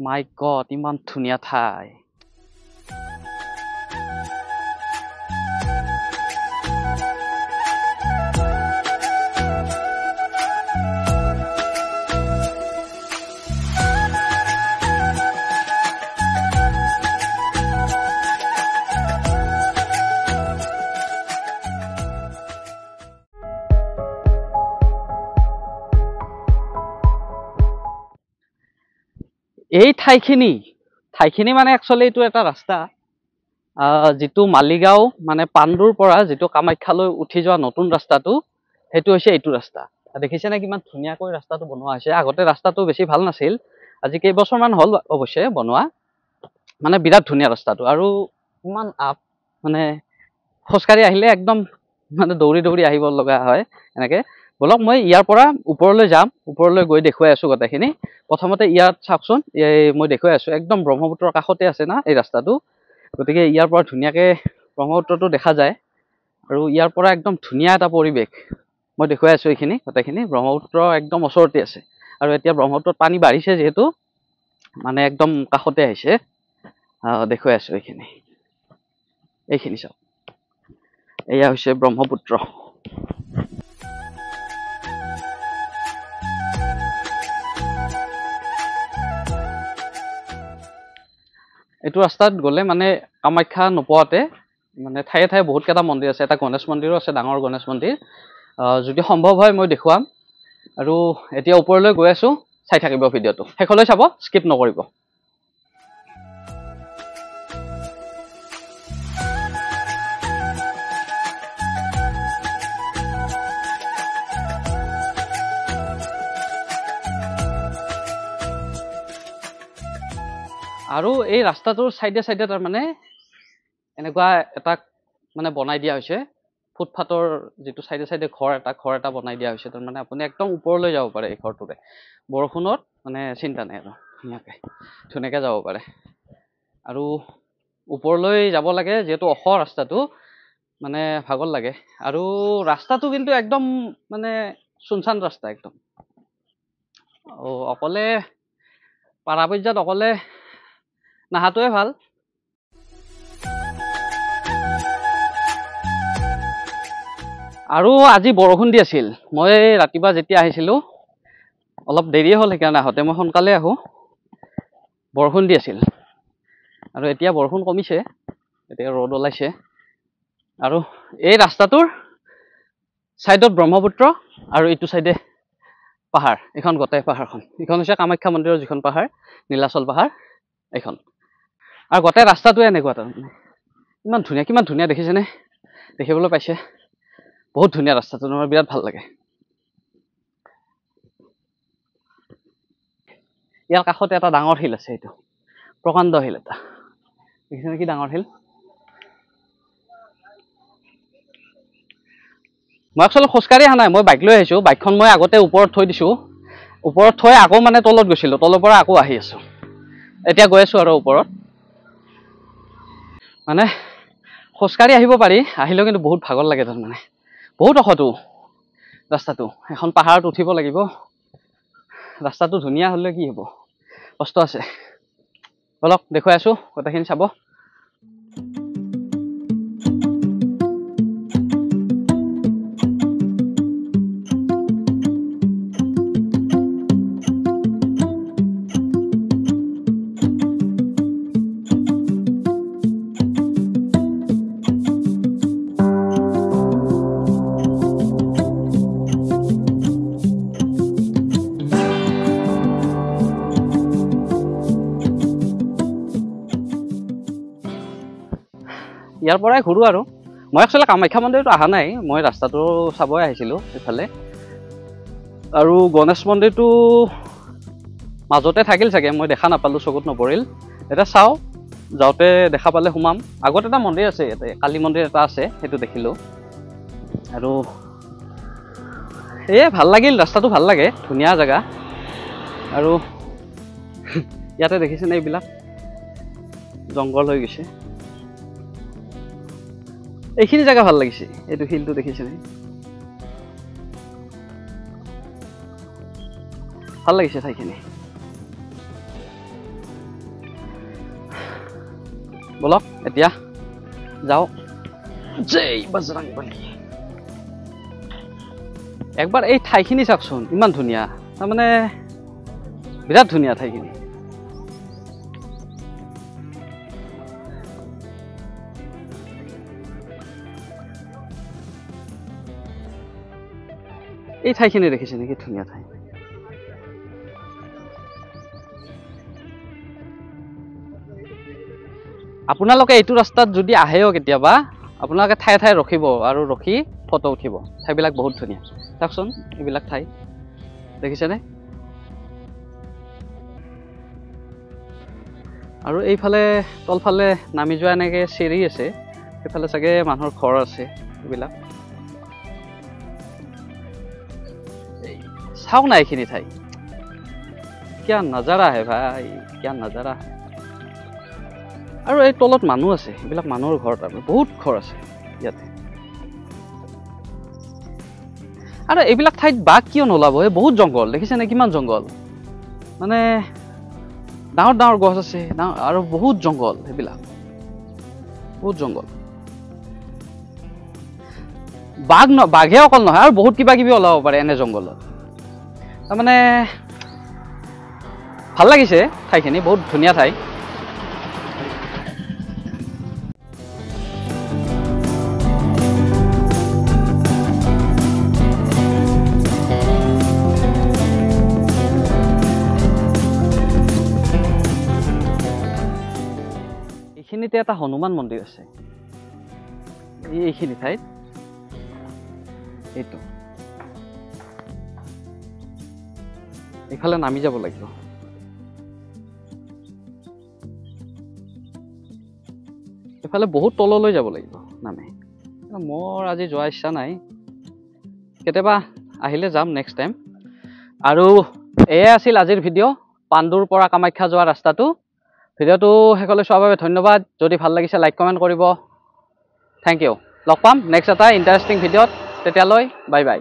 মাই god ইমান ধুনীয়া ঠাই এই ঠাইখিনি মানে একচুৱেলি এইটো এটা ৰাস্তা যিটো মালিগাঁও মানে পাণ্ডুৰ পৰা যিটো কামাখ্যালৈ উঠি যোৱা নতুন ৰাস্তাটো সেইটো হৈছে এইটো ৰাস্তা দেখিছে নে কিমান ধুনীয়াকৈ ৰাস্তাটো বনোৱা হৈছে আগতে ৰাস্তাটো বেছি ভাল নাছিল আজি কেইবছৰমান হ'ল অৱশ্যে বনোৱা মানে বিৰাট ধুনীয়া ৰাস্তাটো আৰু ইমান আপ মানে খোজকাঢ়ি আহিলে একদম মানে দৌৰি দৌৰি আহিব লগা হয় এনেকৈ বলক মই ইয়াৰ পৰা ওপৰলৈ যাম ওপৰলৈ গৈ দেখুৱাই আছোঁ গোটেইখিনি প্ৰথমতে ইয়াত চাওকচোন মই দেখুৱাই আছোঁ একদম ব্ৰহ্মপুত্ৰৰ কাষতে আছে না এই ৰাস্তাটো গতিকে ইয়াৰ পৰা ধুনীয়াকৈ ব্ৰহ্মপুত্ৰটো দেখা যায় আৰু ইয়াৰ পৰা একদম ধুনীয়া এটা পৰিৱেশ মই দেখুৱাই আছোঁ এইখিনি গোটেইখিনি ব্ৰহ্মপুত্ৰ একদম ওচৰতে আছে আৰু এতিয়া ব্ৰহ্মপুত্ৰত পানী বাঢ়িছে যিহেতু মানে একদম কাষতে আহিছে দেখুৱাই আছোঁ এইখিনি চাওক এয়া হৈছে ব্ৰহ্মপুত্ৰ এইটো ৰাস্তাত গ'লে মানে কামাখ্যা নোপোৱাতে মানে ঠায়ে ঠায়ে বহুত কেইটা মন্দিৰ আছে এটা গণেশ মন্দিৰো আছে ডাঙৰ গণেশ মন্দিৰ যদি সম্ভৱ হয় মই দেখুৱাম আৰু এতিয়া ওপৰলৈ গৈ আছোঁ চাই থাকিব ভিডিঅ'টো শেষলৈ চাব স্কিপ নকৰিব আৰু এই ৰাস্তাটোৰ চাইডে চাইডে তাৰমানে এনেকুৱা এটা মানে বনাই দিয়া হৈছে ফুটপাথৰ যিটো চাইডে চাইডে ঘৰ এটা বনাই দিয়া হৈছে তাৰমানে আপুনি একদম ওপৰলৈ যাব পাৰে এই ঘৰটোৰে বৰষুণত মানে চিন্তা নাই আৰু ধুনীয়াকৈ যাব পাৰে আৰু ওপৰলৈ যাব লাগে যিহেতু ওখ ৰাস্তাটো মানে ভাগৰ লাগে আৰু ৰাস্তাটো কিন্তু একদম মানে চুনচান ৰাস্তা একদম অকলে পাৰা পৰ্যায়ত অকলে নাহাটোৱে ভাল আৰু আজি বৰষুণ দি আছিল মই ৰাতিপুৱা যেতিয়া আহিছিলোঁ অলপ দেৰিয়ে হ'ল সেইকাৰণে আহোঁতে মই সোনকালে আহোঁ বৰষুণ দি আছিল আৰু এতিয়া বৰষুণ কমিছে এতিয়া ৰ'দ ওলাইছে আৰু এই ৰাস্তাটোৰ ছাইডত ব্ৰহ্মপুত্ৰ আৰু এইটো ছাইডে পাহাৰ এইখন গোটেই পাহাৰখন এইখন হৈছে কামাখ্যা মন্দিৰৰ যিখন পাহাৰ নীলাচল পাহাৰ এইখন আৰু গোটেই ৰাস্তাটোৱে এনেকুৱা তাৰমানে কিমান ধুনীয়া দেখিছেনে দেখিবলৈ পাইছে বহুত ধুনীয়া ৰাস্তাটো মোৰ বিৰাট ভাল লাগে ইয়াৰ কাষতে এটা ডাঙৰ শিল আছে এইটো প্ৰকাণ্ড শিল এটা দেখিছেনে কি ডাঙৰ শিল মই একচুৱেলি খোজকাঢ়ি অহা নাই মই বাইক লৈ আহিছোঁ বাইকখন মই আগতে ওপৰত থৈ দিছোঁ ওপৰত থৈ আকৌ মানে তলত গৈছিলোঁ তলৰ পৰা আকৌ আহি আছোঁ এতিয়া গৈ আছোঁ আৰু ওপৰত মানে খোজকাঢ়ি আহিব পাৰি আহিলেও কিন্তু বহুত ভাগৰ লাগে তাৰমানে বহুত ওখটো ৰাস্তাটো এখন পাহাৰত উঠিব লাগিব ৰাস্তাটো ধুনীয়া হ'লে কি হ'ব কষ্ট আছে বলক দেখুৱাই আছোঁ গোটেইখিনি চাব ইয়াৰ পৰাই ঘূৰোঁ আৰু মই একচুৱেলি কামাখ্যা মন্দিৰটো অহা নাই মই ৰাস্তাটো চাবই আহিছিলোঁ এইফালে আৰু গণেশ মন্দিৰটো মাজতে থাকিল চাগে মই দেখা নাপালোঁ চকুত নপৰিল এতিয়া চাওঁ যাওঁতে দেখা পালে সোমাম আগত এটা মন্দিৰ আছে ইয়াতে কালী মন্দিৰ এটা আছে সেইটো দেখিলোঁ আৰু ভাল লাগিল ৰাস্তাটো ভাল লাগে ধুনীয়া জেগা আৰু ইয়াতে দেখিছেনে এইবিলাক জংঘল হৈ গৈছে এইখিনি জেগা ভাল লাগিছে এইটো শিলটো দেখিছেনে ভাল লাগিছে ঠাইখিনি বলক এতিয়া যাও জয় বজৰংবলী একবাৰ এই ঠাইখিনি চাওকচোন ইমান ধুনীয়া তাৰমানে বিৰাট ধুনীয়া ঠাইখিনি এই ঠাইখিনি দেখিছে নেকি ধুনীয়া ঠাই আপোনালোকে এইটো ৰাস্তাত যদি আহেও কেতিয়াবা আপোনালোকে ঠাই ঠাই ৰখিব আৰু ৰখি ফটো উঠিব ঠাইবিলাক বহুত ধুনীয়া চাওকচোন এইবিলাক ঠাই দেখিছেনে আৰু এইফালে তলফালে নামি যোৱা এনেকৈ চিৰি আছে সেইফালে চাগে মানুহৰ ঘৰ আছে এইবিলাক চাওক না এইখিনি ঠাই কিয়া নজাৰা হে ভাই কিয়া নজাৰা আৰু এই তলত মানুহ আছে এইবিলাক মানুহৰ ঘৰ তাৰ বহুত ঘৰ আছে ইয়াতে আৰু এইবিলাক ঠাইত বাঘ কিয় নোলাব এই বহুত জংঘল দেখিছেনে কিমান জংঘল মানে ডাঙৰ ডাঙৰ গছ আছে আৰু বহুত জংঘল সেইবিলাক বহুত জংঘল বাঘে অকল নহয় আৰু বহুত কিবা কিবি ওলাব পাৰে এনে জংঘলত তাৰমানে ভাল লাগিছে ঠাইখিনি বহুত ধুনীয়া ঠাই এইখিনিতে এটা হনুমান মন্দিৰ আছে এইখিনি ঠাইত এইটো এইফালে নামি যাব লাগিব এইফালে বহুত তললৈ যাব লাগিব নামে মোৰ আজি যোৱা ইচ্ছা নাই কেতিয়াবা আহিলে যাম নেক্সট টাইম আৰু এয়া আছিল আজিৰ ভিডিঅ' পাণ্ডুৰ পৰা কামাখ্যা যোৱা ৰাস্তাটো ভিডিঅ'টো শেষলৈ চোৱাৰ বাবে ধন্যবাদ যদি ভাল লাগিছে লাইক কমেণ্ট কৰিব থেংক ইউ লগ পাম নেক্সট এটা ইণ্টাৰেষ্টিং ভিডিঅ'ত তেতিয়ালৈ বাই বাই